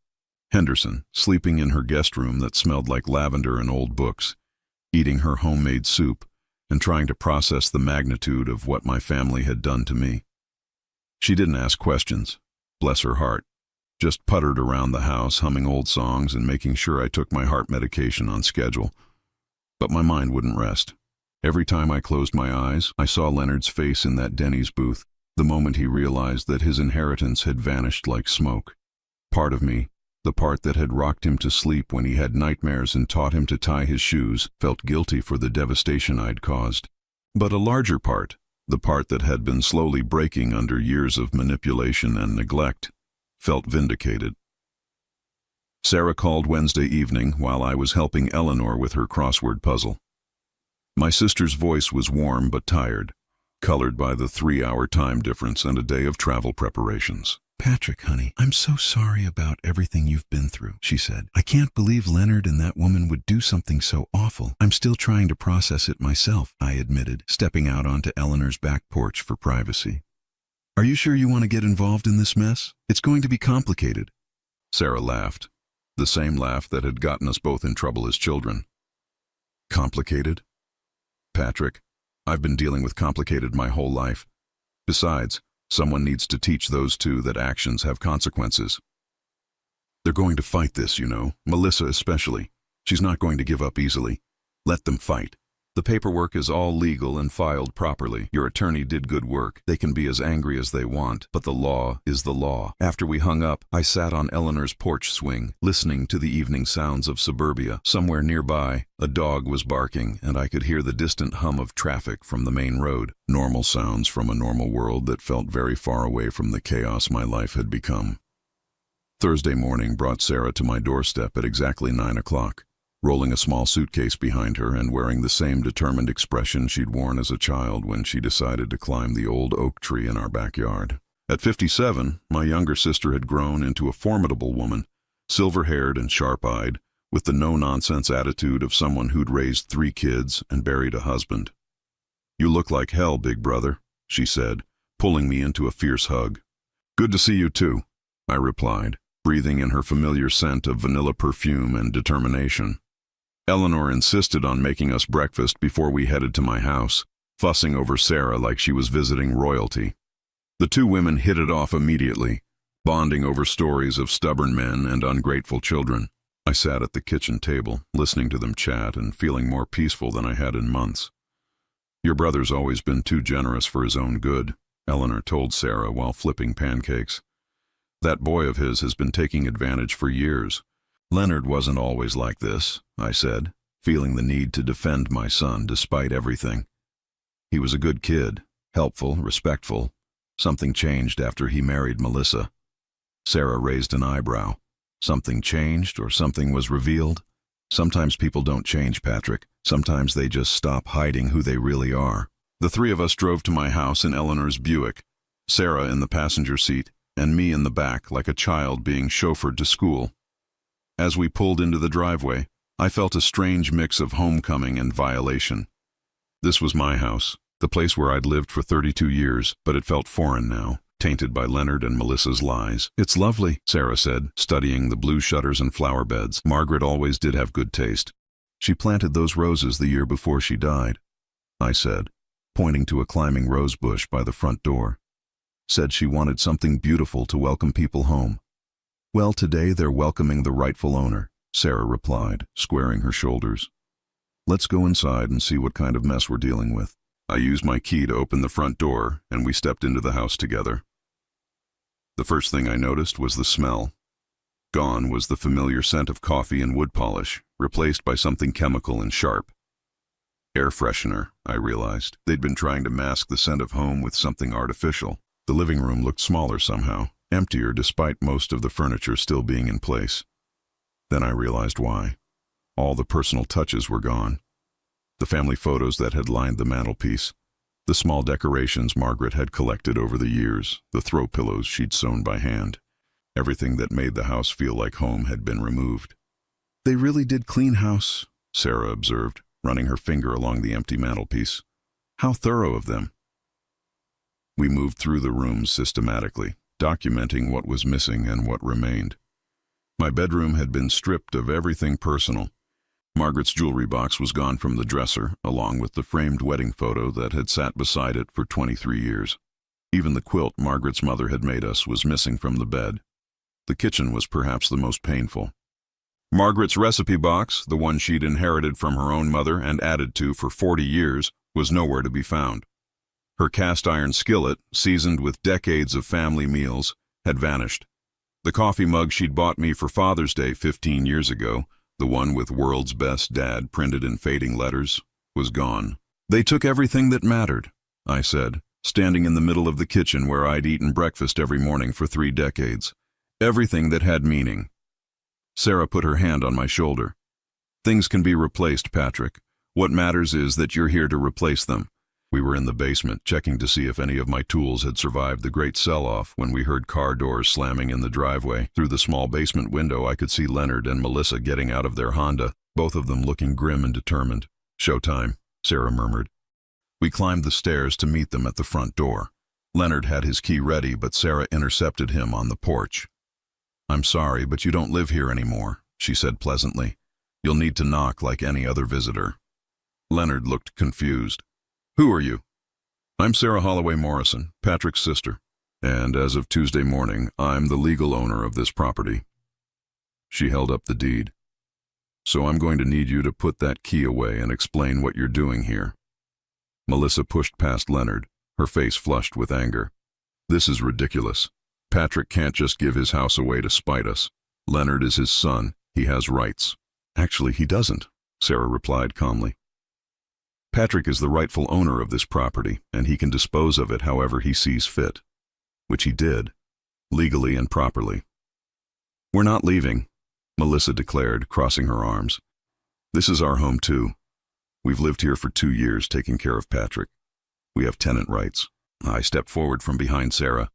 Henderson, sleeping in her guest room that smelled like lavender and old books, eating her homemade soup, and trying to process the magnitude of what my family had done to me. She didn't ask questions, bless her heart, just puttered around the house, humming old songs and making sure I took my heart medication on schedule. But my mind wouldn't rest. Every time I closed my eyes, I saw Leonard's face in that Denny's booth, the moment he realized that his inheritance had vanished like smoke. Part of me, the part that had rocked him to sleep when he had nightmares and taught him to tie his shoes, felt guilty for the devastation I'd caused. But a larger part, the part that had been slowly breaking under years of manipulation and neglect, felt vindicated. Sarah called Wednesday evening while I was helping Eleanor with her crossword puzzle. My sister's voice was warm but tired, colored by the 3-hour time difference and a day of travel preparations. Patrick, honey, I'm so sorry about everything you've been through, she said. I can't believe Leonard and that woman would do something so awful. I'm still trying to process it myself, I admitted, stepping out onto Eleanor's back porch for privacy. Are you sure you want to get involved in this mess? It's going to be complicated. Sarah laughed, the same laugh that had gotten us both in trouble as children. Complicated? Patrick, I've been dealing with complicated my whole life. Besides, someone needs to teach those two that actions have consequences. They're going to fight this, you know, Melissa especially. She's not going to give up easily. Let them fight. The paperwork is all legal and filed properly. Your attorney did good work. They can be as angry as they want, but the law is the law. After we hung up, I sat on Eleanor's porch swing, listening to the evening sounds of suburbia. Somewhere nearby, a dog was barking, and I could hear the distant hum of traffic from the main road. Normal sounds from a normal world that felt very far away from the chaos my life had become. Thursday morning brought Sarah to my doorstep at exactly 9 o'clock. Rolling a small suitcase behind her and wearing the same determined expression she'd worn as a child when she decided to climb the old oak tree in our backyard. At 57, my younger sister had grown into a formidable woman, silver-haired and sharp-eyed, with the no-nonsense attitude of someone who'd raised 3 kids and buried a husband. "You look like hell, big brother," she said, pulling me into a fierce hug. "Good to see you too," I replied, breathing in her familiar scent of vanilla perfume and determination. Eleanor insisted on making us breakfast before we headed to my house, fussing over Sarah like she was visiting royalty. The two women hit it off immediately, bonding over stories of stubborn men and ungrateful children. I sat at the kitchen table, listening to them chat and feeling more peaceful than I had in months. "Your brother's always been too generous for his own good," Eleanor told Sarah while flipping pancakes. "That boy of his has been taking advantage for years." "Leonard wasn't always like this," I said, feeling the need to defend my son despite everything. "He was a good kid, helpful, respectful. Something changed after he married Melissa." Sarah raised an eyebrow. "Something changed or something was revealed?" "Sometimes people don't change, Patrick. Sometimes they just stop hiding who they really are." The 3 of us drove to my house in Eleanor's Buick, Sarah in the passenger seat, and me in the back like a child being chauffeured to school. As we pulled into the driveway, I felt a strange mix of homecoming and violation. This was my house, the place where I'd lived for 32 years, but it felt foreign now, tainted by Leonard and Melissa's lies. "It's lovely," Sarah said, studying the blue shutters and flower beds. "Margaret always did have good taste. She planted those roses the year before she died," I said, pointing to a climbing rose bush by the front door. Said she wanted something beautiful to welcome people home. Well, today they're welcoming the rightful owner, Sarah replied, squaring her shoulders. Let's go inside and see what kind of mess we're dealing with. I used my key to open the front door, and we stepped into the house together. The first thing I noticed was the smell. Gone was the familiar scent of coffee and wood polish, replaced by something chemical and sharp. Air freshener, I realized. They'd been trying to mask the scent of home with something artificial. The living room looked smaller somehow, emptier despite most of the furniture still being in place. Then I realized why. All the personal touches were gone. The family photos that had lined the mantelpiece, the small decorations Margaret had collected over the years, the throw pillows she'd sewn by hand. Everything that made the house feel like home had been removed. They really did clean house, Sarah observed, running her finger along the empty mantelpiece. How thorough of them. We moved through the rooms systematically, documenting what was missing and what remained. My bedroom had been stripped of everything personal. Margaret's jewelry box was gone from the dresser, along with the framed wedding photo that had sat beside it for 23 years. Even the quilt Margaret's mother had made us was missing from the bed. The kitchen was perhaps the most painful. Margaret's recipe box, the one she'd inherited from her own mother and added to for 40 years, was nowhere to be found. Her cast-iron skillet, seasoned with decades of family meals, had vanished. The coffee mug she'd bought me for Father's Day 15 years ago, the one with "World's Best Dad" printed in fading letters, was gone. They took everything that mattered, I said, standing in the middle of the kitchen where I'd eaten breakfast every morning for 3 decades. Everything that had meaning. Sarah put her hand on my shoulder. Things can be replaced, Patrick. What matters is that you're here to replace them. We were in the basement, checking to see if any of my tools had survived the great sell-off when we heard car doors slamming in the driveway. Through the small basement window, I could see Leonard and Melissa getting out of their Honda, both of them looking grim and determined. Showtime, Sarah murmured. We climbed the stairs to meet them at the front door. Leonard had his key ready, but Sarah intercepted him on the porch. I'm sorry, but you don't live here anymore, she said pleasantly. You'll need to knock like any other visitor. Leonard looked confused. Who are you? I'm Sarah Holloway Morrison, Patrick's sister, and as of Tuesday morning, I'm the legal owner of this property. She held up the deed. So I'm going to need you to put that key away and explain what you're doing here. Melissa pushed past Leonard, her face flushed with anger. This is ridiculous. Patrick can't just give his house away to spite us. Leonard is his son. He has rights. Actually, he doesn't, Sarah replied calmly. Patrick is the rightful owner of this property, and he can dispose of it however he sees fit. Which he did, legally and properly. We're not leaving, Melissa declared, crossing her arms. This is our home too. We've lived here for 2 years taking care of Patrick. We have tenant rights. I stepped forward from behind Sarah.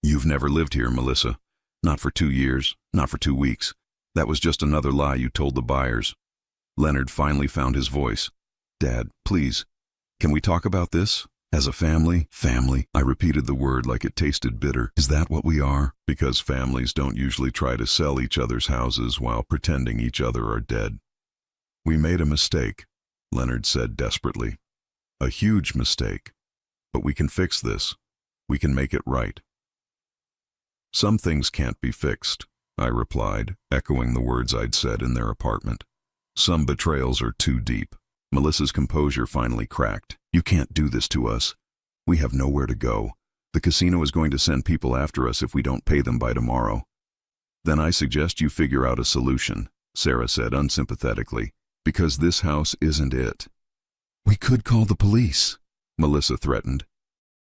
You've never lived here, Melissa. Not for 2 years, not for 2 weeks. That was just another lie you told the buyers. Leonard finally found his voice. Dad, please, can we talk about this? As a family? Family. I repeated the word like it tasted bitter. Is that what we are? Because families don't usually try to sell each other's houses while pretending each other are dead. We made a mistake, Leonard said desperately. A huge mistake. But we can fix this. We can make it right. Some things can't be fixed, I replied, echoing the words I'd said in their apartment. Some betrayals are too deep. Melissa's composure finally cracked. You can't do this to us. We have nowhere to go. The casino is going to send people after us if we don't pay them by tomorrow. Then I suggest you figure out a solution, Sarah said unsympathetically, because this house isn't it. We could call the police, Melissa threatened.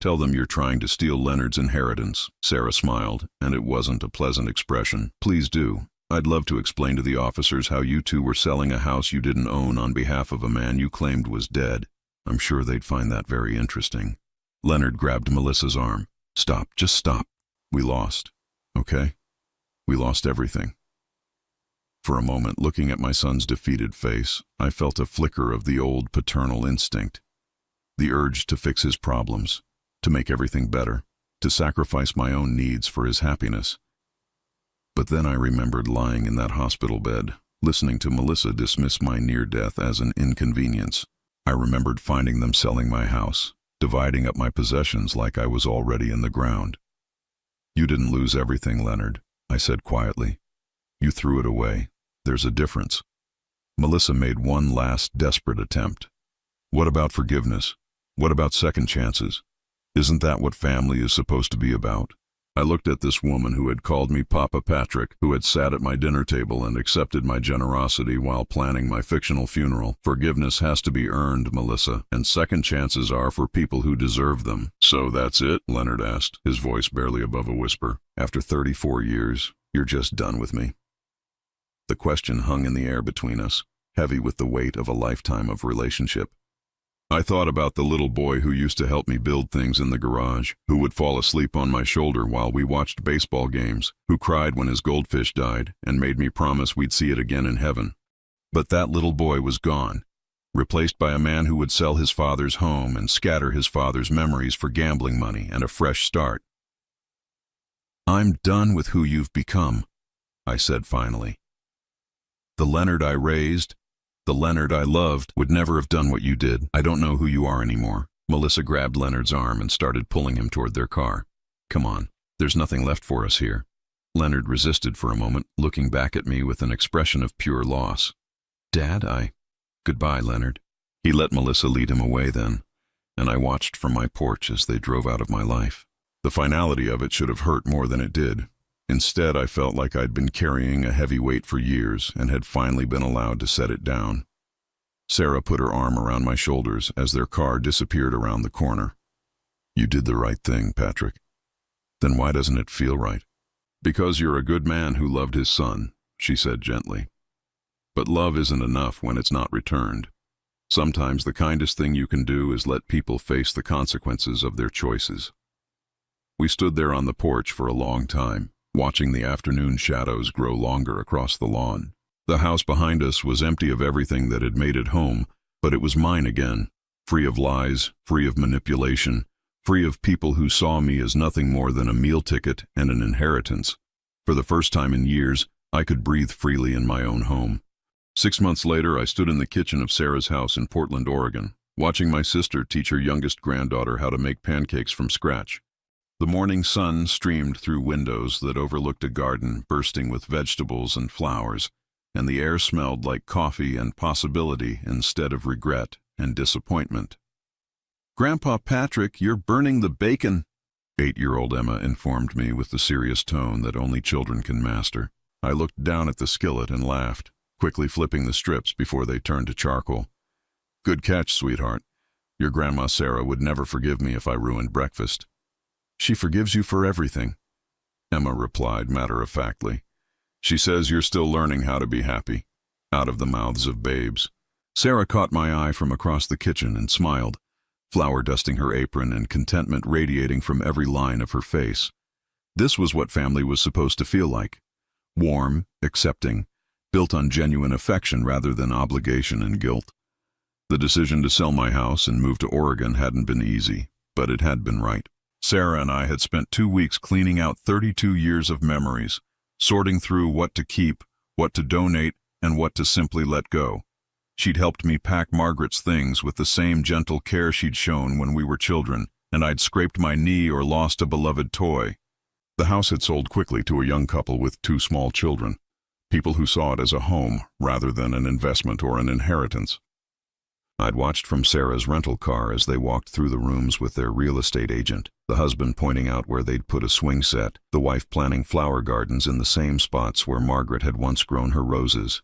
Tell them you're trying to steal Leonard's inheritance, Sarah smiled, and it wasn't a pleasant expression. Please do. I'd love to explain to the officers how you two were selling a house you didn't own on behalf of a man you claimed was dead. I'm sure they'd find that very interesting. Leonard grabbed Melissa's arm. Stop, just stop. We lost, okay? We lost everything. For a moment, looking at my son's defeated face, I felt a flicker of the old paternal instinct. The urge to fix his problems, to make everything better, to sacrifice my own needs for his happiness. But then I remembered lying in that hospital bed, listening to Melissa dismiss my near death as an inconvenience. I remembered finding them selling my house, dividing up my possessions like I was already in the ground. You didn't lose everything, Leonard, I said quietly. You threw it away. There's a difference. Melissa made one last desperate attempt. What about forgiveness? What about second chances? Isn't that what family is supposed to be about? I looked at this woman who had called me Papa Patrick, who had sat at my dinner table and accepted my generosity while planning my fictional funeral. Forgiveness has to be earned, Melissa, and second chances are for people who deserve them. So that's it? Leonard asked, his voice barely above a whisper. After 34 years, you're just done with me? The question hung in the air between us, heavy with the weight of a lifetime of relationship. I thought about the little boy who used to help me build things in the garage, who would fall asleep on my shoulder while we watched baseball games, who cried when his goldfish died and made me promise we'd see it again in heaven. But that little boy was gone, replaced by a man who would sell his father's home and scatter his father's memories for gambling money and a fresh start. I'm done with who you've become, I said finally. The Leonard I raised, the Leonard I loved, would never have done what you did. I don't know who you are anymore. Melissa grabbed Leonard's arm and started pulling him toward their car. Come on, there's nothing left for us here. Leonard resisted for a moment, looking back at me with an expression of pure loss. Dad, Goodbye, Leonard. He let Melissa lead him away then, and I watched from my porch as they drove out of my life. The finality of it should have hurt more than it did. Instead, I felt like I'd been carrying a heavy weight for years and had finally been allowed to set it down. Sarah put her arm around my shoulders as their car disappeared around the corner. You did the right thing, Patrick. Then why doesn't it feel right? Because you're a good man who loved his son, she said gently. But love isn't enough when it's not returned. Sometimes the kindest thing you can do is let people face the consequences of their choices. We stood there on the porch for a long time, watching the afternoon shadows grow longer across the lawn. The house behind us was empty of everything that had made it home, but it was mine again, free of lies, free of manipulation, free of people who saw me as nothing more than a meal ticket and an inheritance. For the first time in years, I could breathe freely in my own home. 6 months later, I stood in the kitchen of Sarah's house in Portland, Oregon, watching my sister teach her youngest granddaughter how to make pancakes from scratch. The morning sun streamed through windows that overlooked a garden bursting with vegetables and flowers, and the air smelled like coffee and possibility instead of regret and disappointment. Grandpa Patrick, you're burning the bacon, 8-year-old Emma informed me with the serious tone that only children can master. I looked down at the skillet and laughed, quickly flipping the strips before they turned to charcoal. Good catch, sweetheart. Your Grandma Sarah would never forgive me if I ruined breakfast. She forgives you for everything, Emma replied matter-of-factly. She says you're still learning how to be happy, out of the mouths of babes. Sarah caught my eye from across the kitchen and smiled, flour dusting her apron and contentment radiating from every line of her face. This was what family was supposed to feel like. Warm, accepting, built on genuine affection rather than obligation and guilt. The decision to sell my house and move to Oregon hadn't been easy, but it had been right. Sarah and I had spent 2 weeks cleaning out 32 years of memories, sorting through what to keep, what to donate, and what to simply let go. She'd helped me pack Margaret's things with the same gentle care she'd shown when we were children, and I'd scraped my knee or lost a beloved toy. The house had sold quickly to a young couple with 2 small children, people who saw it as a home rather than an investment or an inheritance. I'd watched from Sarah's rental car as they walked through the rooms with their real estate agent, the husband pointing out where they'd put a swing set, the wife planting flower gardens in the same spots where Margaret had once grown her roses.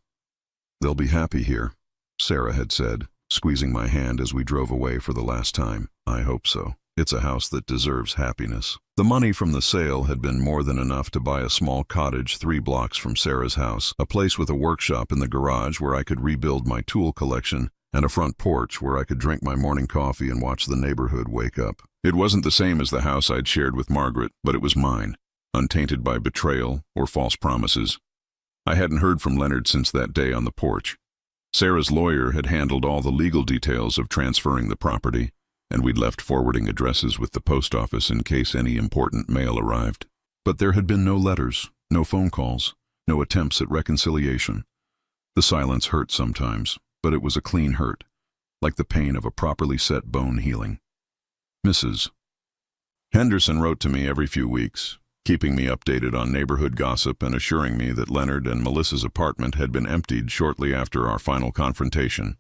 They'll be happy here, Sarah had said, squeezing my hand as we drove away for the last time. I hope so. It's a house that deserves happiness. The money from the sale had been more than enough to buy a small cottage 3 blocks from Sarah's house, a place with a workshop in the garage where I could rebuild my tool collection, and a front porch where I could drink my morning coffee and watch the neighborhood wake up. It wasn't the same as the house I'd shared with Margaret, but it was mine, untainted by betrayal or false promises. I hadn't heard from Leonard since that day on the porch. Sarah's lawyer had handled all the legal details of transferring the property, and we'd left forwarding addresses with the post office in case any important mail arrived. But there had been no letters, no phone calls, no attempts at reconciliation. The silence hurt sometimes, but it was a clean hurt, like the pain of a properly set bone healing. Mrs. Henderson wrote to me every few weeks, keeping me updated on neighborhood gossip and assuring me that Leonard and Melissa's apartment had been emptied shortly after our final confrontation.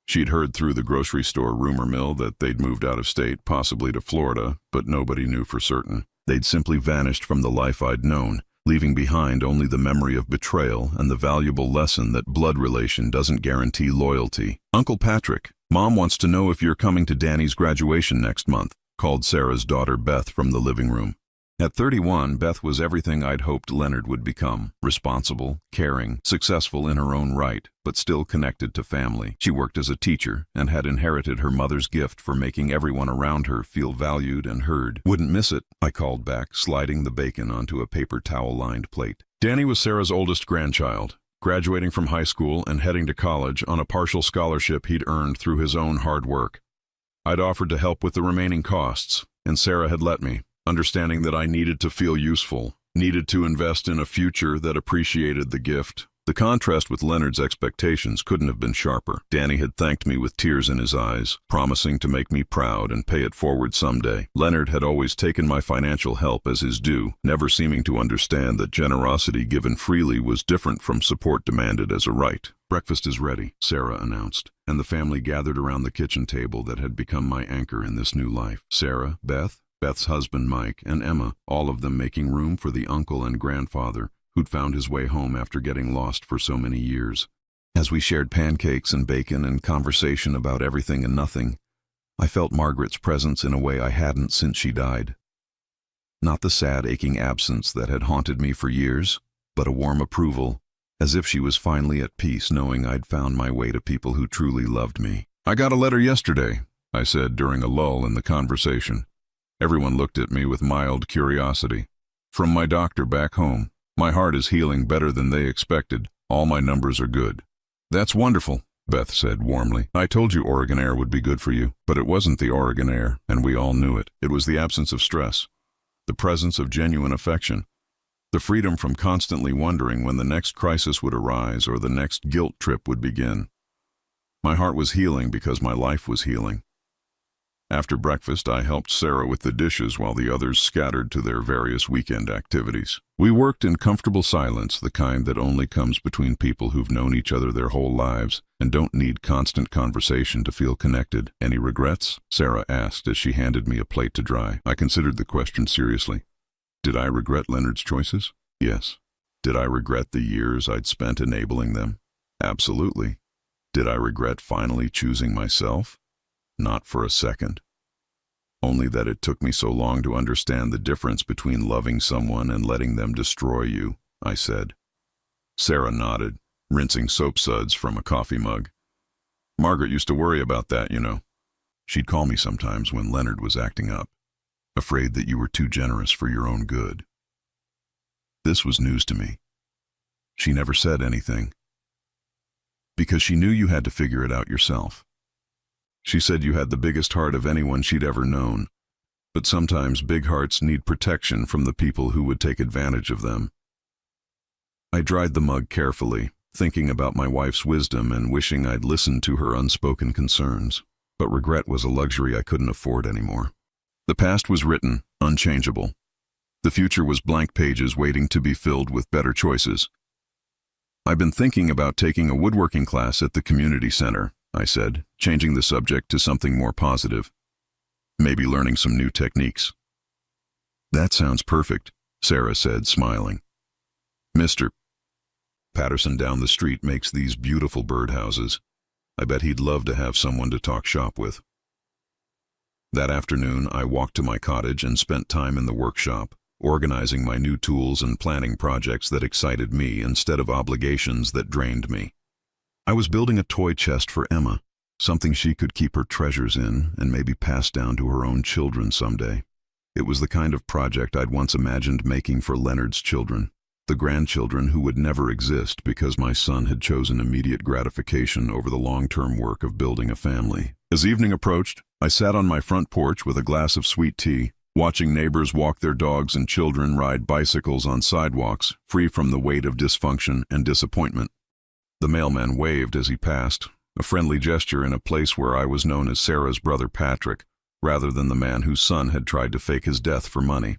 She'd heard through the grocery store rumor mill that they'd moved out of state, possibly to Florida, but nobody knew for certain. They'd simply vanished from the life I'd known, leaving behind only the memory of betrayal and the valuable lesson that blood relation doesn't guarantee loyalty. "Uncle Patrick, Mom wants to know if you're coming to Danny's graduation next month," called Sarah's daughter Beth from the living room. At 31, Beth was everything I'd hoped Leonard would become: responsible, caring, successful in her own right, but still connected to family. She worked as a teacher and had inherited her mother's gift for making everyone around her feel valued and heard. "Wouldn't miss it," I called back, sliding the bacon onto a paper towel-lined plate. Danny was Sarah's oldest grandchild, graduating from high school and heading to college on a partial scholarship he'd earned through his own hard work. I'd offered to help with the remaining costs, and Sarah had let me, understanding that I needed to feel useful, needed to invest in a future that appreciated the gift. The contrast with Leonard's expectations couldn't have been sharper. Danny had thanked me with tears in his eyes, promising to make me proud and pay it forward someday. Leonard had always taken my financial help as his due, never seeming to understand that generosity given freely was different from support demanded as a right. "Breakfast is ready," Sarah announced, and the family gathered around the kitchen table that had become my anchor in this new life. Sarah, Beth's husband Mike, and Emma, all of them making room for the uncle and grandfather who'd found his way home after getting lost for so many years. As we shared pancakes and bacon and conversation about everything and nothing, I felt Margaret's presence in a way I hadn't since she died. Not the sad, aching absence that had haunted me for years, but a warm approval, as if she was finally at peace knowing I'd found my way to people who truly loved me. "I got a letter yesterday," I said during a lull in the conversation. Everyone looked at me with mild curiosity. "From my doctor back home. My heart is healing better than they expected. All my numbers are good." "That's wonderful," Beth said warmly. "I told you Oregon air would be good for you." But it wasn't the Oregon air, and we all knew it. It was the absence of stress, the presence of genuine affection, the freedom from constantly wondering when the next crisis would arise or the next guilt trip would begin. My heart was healing because my life was healing. After breakfast, I helped Sarah with the dishes while the others scattered to their various weekend activities. We worked in comfortable silence, the kind that only comes between people who've known each other their whole lives and don't need constant conversation to feel connected. "Any regrets?" Sarah asked as she handed me a plate to dry. I considered the question seriously. Did I regret Leonard's choices? Yes. Did I regret the years I'd spent enabling them? Absolutely. Did I regret finally choosing myself? Not for a second. Only that it took me so long to understand the difference between loving someone and letting them destroy you, I said. Sarah nodded, rinsing soap suds from a coffee mug. "Margaret used to worry about that, you know. She'd call me sometimes when Leonard was acting up, afraid that you were too generous for your own good." This was news to me. She never said anything, because she knew you had to figure it out yourself. She said you had the biggest heart of anyone she'd ever known, but sometimes big hearts need protection from the people who would take advantage of them. I dried the mug carefully, thinking about my wife's wisdom and wishing I'd listened to her unspoken concerns, but regret was a luxury I couldn't afford anymore. The past was written, unchangeable. The future was blank pages waiting to be filled with better choices. "I've been thinking about taking a woodworking class at the community center," I said, changing the subject to something more positive. "Maybe learning some new techniques." "That sounds perfect," Sarah said, smiling. "Mr. Patterson down the street makes these beautiful birdhouses. I bet he'd love to have someone to talk shop with." That afternoon, I walked to my cottage and spent time in the workshop, organizing my new tools and planning projects that excited me instead of obligations that drained me. I was building a toy chest for Emma, something she could keep her treasures in and maybe pass down to her own children someday. It was the kind of project I'd once imagined making for Leonard's children, the grandchildren who would never exist because my son had chosen immediate gratification over the long-term work of building a family. As evening approached, I sat on my front porch with a glass of sweet tea, watching neighbors walk their dogs and children ride bicycles on sidewalks, free from the weight of dysfunction and disappointment. The mailman waved as he passed, a friendly gesture in a place where I was known as Sarah's brother Patrick, rather than the man whose son had tried to fake his death for money.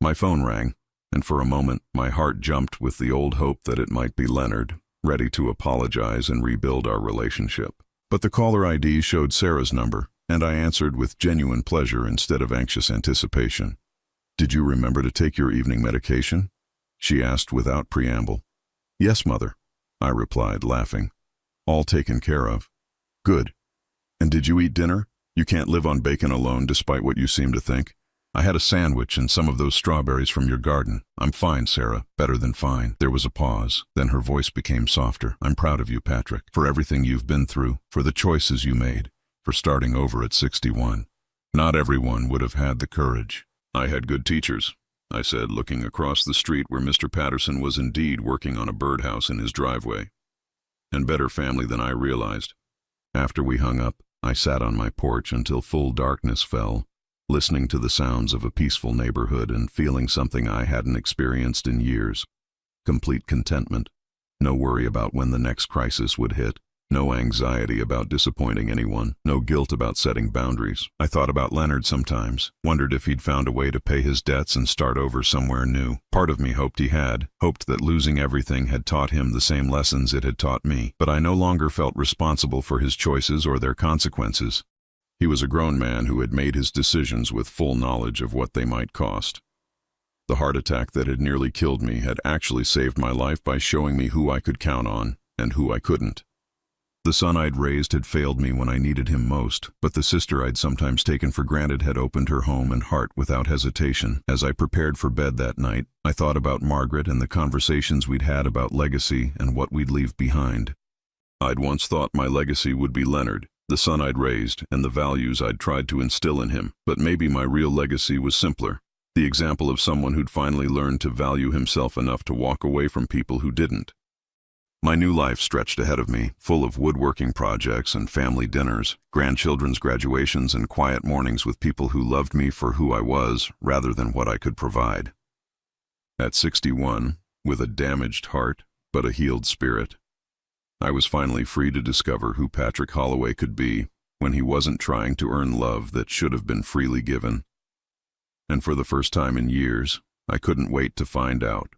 My phone rang, and for a moment my heart jumped with the old hope that it might be Leonard, ready to apologize and rebuild our relationship. But the caller ID showed Sarah's number, and I answered with genuine pleasure instead of anxious anticipation. "Did you remember to take your evening medication?" she asked without preamble. "Yes, Mother," I replied, laughing. "All taken care of." "Good. And did you eat dinner? You can't live on bacon alone despite what you seem to think. I had a sandwich and some of those strawberries from your garden. I'm fine, Sarah, better than fine." There was a pause, then her voice became softer. "I'm proud of you, Patrick, for everything you've been through, for the choices you made, for starting over at 61. Not everyone would have had the courage." "I had good teachers," I said, looking across the street where Mr. Patterson was indeed working on a birdhouse in his driveway. "And better family than I realized." After we hung up, I sat on my porch until full darkness fell, listening to the sounds of a peaceful neighborhood and feeling something I hadn't experienced in years. Complete contentment. No worry about when the next crisis would hit. No anxiety about disappointing anyone. No guilt about setting boundaries. I thought about Leonard sometimes, wondered if he'd found a way to pay his debts and start over somewhere new. Part of me hoped he had, hoped that losing everything had taught him the same lessons it had taught me. But I no longer felt responsible for his choices or their consequences. He was a grown man who had made his decisions with full knowledge of what they might cost. The heart attack that had nearly killed me had actually saved my life by showing me who I could count on and who I couldn't. The son I'd raised had failed me when I needed him most, but the sister I'd sometimes taken for granted had opened her home and heart without hesitation. As I prepared for bed that night, I thought about Margaret and the conversations we'd had about legacy and what we'd leave behind. I'd once thought my legacy would be Leonard, the son I'd raised, and the values I'd tried to instill in him. But maybe my real legacy was simpler. The example of someone who'd finally learned to value himself enough to walk away from people who didn't. My new life stretched ahead of me, full of woodworking projects and family dinners, grandchildren's graduations and quiet mornings with people who loved me for who I was rather than what I could provide. At 61, with a damaged heart but a healed spirit, I was finally free to discover who Patrick Holloway could be when he wasn't trying to earn love that should have been freely given. And for the first time in years, I couldn't wait to find out.